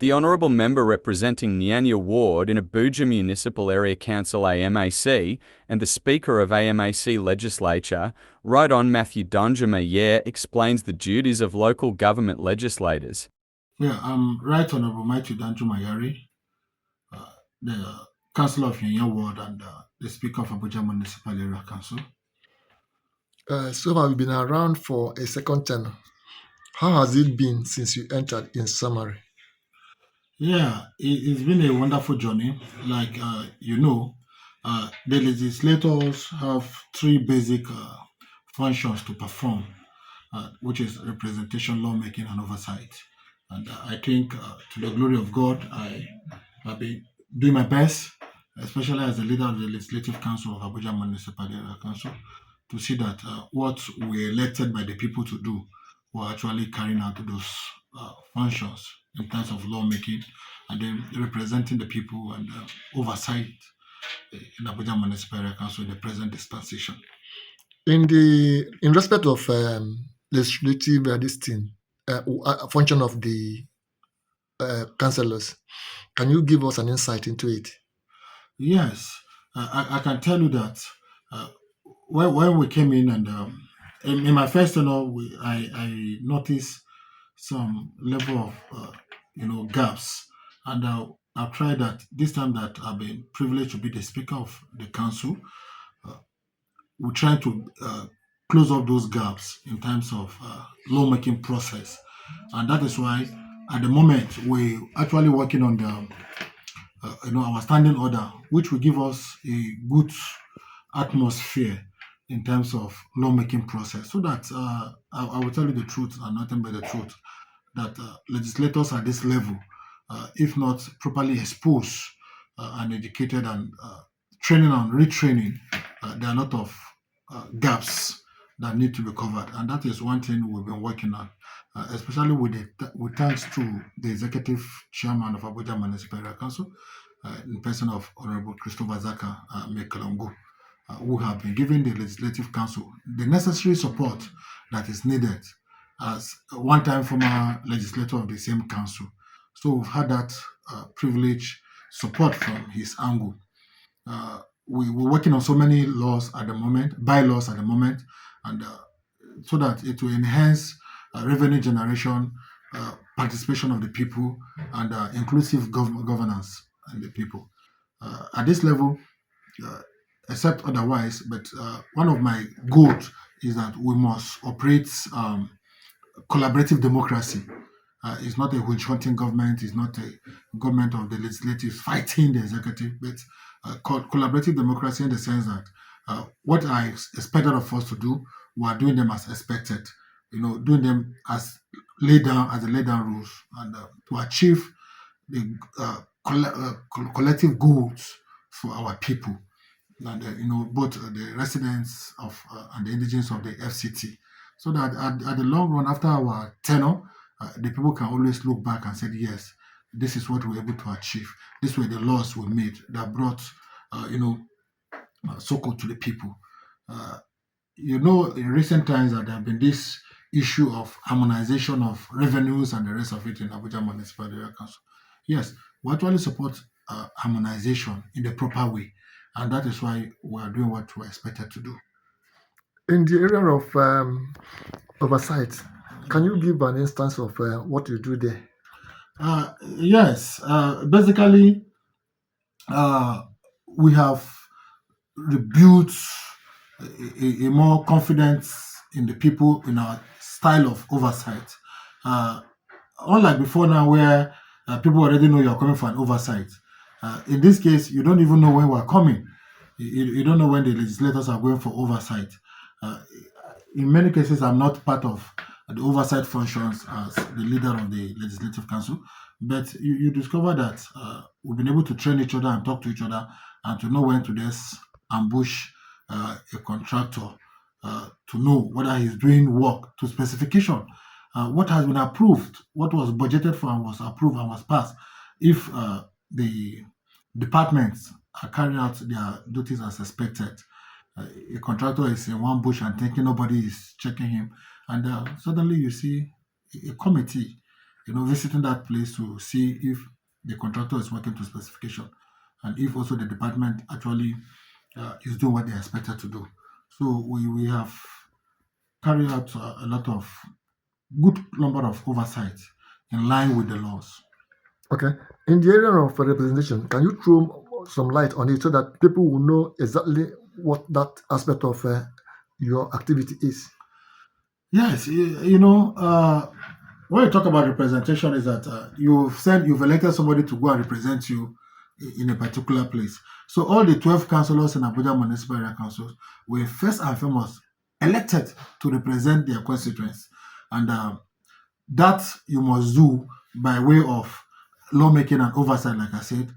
The Honourable Member representing Nyanya Ward in Abuja Municipal Area Council AMAC and the Speaker of AMAC Legislature, Right Hon Matthew Danjuma Yare, explains the duties of local government legislators. Yeah, I'm Right Honorable Matthew Danjuma Yare, the Councillor of Nyanya Ward and the Speaker of Abuja Municipal Area Council. So far, we've been around for a second term. How has it been since you entered, in summary? Yeah, it's been a wonderful journey. Like the legislators have three basic functions to perform, which is representation, lawmaking, and oversight. And I think, to the glory of God, I have been doing my best, especially as the leader of the Legislative Council of Abuja Municipal Area Council, to see that what we're elected by the people to do, we're actually carrying out those functions in terms of lawmaking and then representing the people and oversight in Abuja Municipal Area Council in the present dispensation. In respect of legislative function of the councillors, can you give us an insight into it? Yes, I can tell you that when we came in and in my first tenure, I noticed some level of gaps, and I've tried that this time that I've been privileged to be the Speaker of the Council. We try to close up those gaps in terms of lawmaking process, and that is why at the moment we actually working on the our standing order, which will give us a good atmosphere in terms of lawmaking process, so that I will tell you the truth and nothing but the truth, that legislators at this level, if not properly exposed and educated and training and retraining, there are a lot of gaps that need to be covered, and that is one thing we've been working on, especially with thanks to the executive chairman of Abuja Municipal Area Council, in person of Honorable Christopher Zaka Mekalongo, who have been giving the Legislative Council the necessary support that is needed as a one-time former legislator of the same council. So we've had that privilege support from his angle. We're working on so many laws at the moment, bylaws at the moment, and so that it will enhance revenue generation, participation of the people, and inclusive governance and the people. At this level, uh, except otherwise, but one of my goals is that we must operate collaborative democracy. It's not a witch hunting government, it's not a government of the legislative fighting the executive, but collaborative democracy in the sense that what I expected of us to do, we are doing them as expected, doing them as the laid down rules, and to achieve the collective goals for our people, and both the residents of and the indigenes of the FCT, so that at the long run, after our tenure, the people can always look back and say, yes, this is what we were able to achieve. These were the laws we made that brought, so-called to the people. Uh, in recent times that there have been this issue of harmonization of revenues and the rest of it in Abuja Municipal Area Council. Yes, we actually support harmonization in the proper way, and that is why we are doing what we're expected to do. In the area of oversight, can you give an instance of what you do there? Yes, basically, we have rebuilt a more confidence in the people in our style of oversight. Uh, Unlike before now, where people already know you're coming for an oversight. In this case, you don't even know when we're coming. You don't know when the legislators are going for oversight. Uh, in many cases, I'm not part of the oversight functions as the leader of the Legislative Council, but you discover that we've been able to train each other and talk to each other and to know when to just ambush a contractor, to know whether he's doing work to specification, what has been approved, what was budgeted for and was approved and was passed. If the departments are carrying out their duties as expected, a contractor is in one bush and thinking nobody is checking him, and suddenly you see a committee, visiting that place to see if the contractor is working to specification, and if also the department actually is doing what they are expected to do. So we have carried out a lot of good number of oversight in line with the laws. Okay. In the area of representation, can you throw some light on it so that people will know exactly what that aspect of your activity is? Yes, when you talk about representation, is that you've elected somebody to go and represent you in a particular place. So all the 12 councillors in Abuja Municipal Area Council were first and foremost elected to represent their constituents, and that you must do by way of lawmaking and oversight, like I said,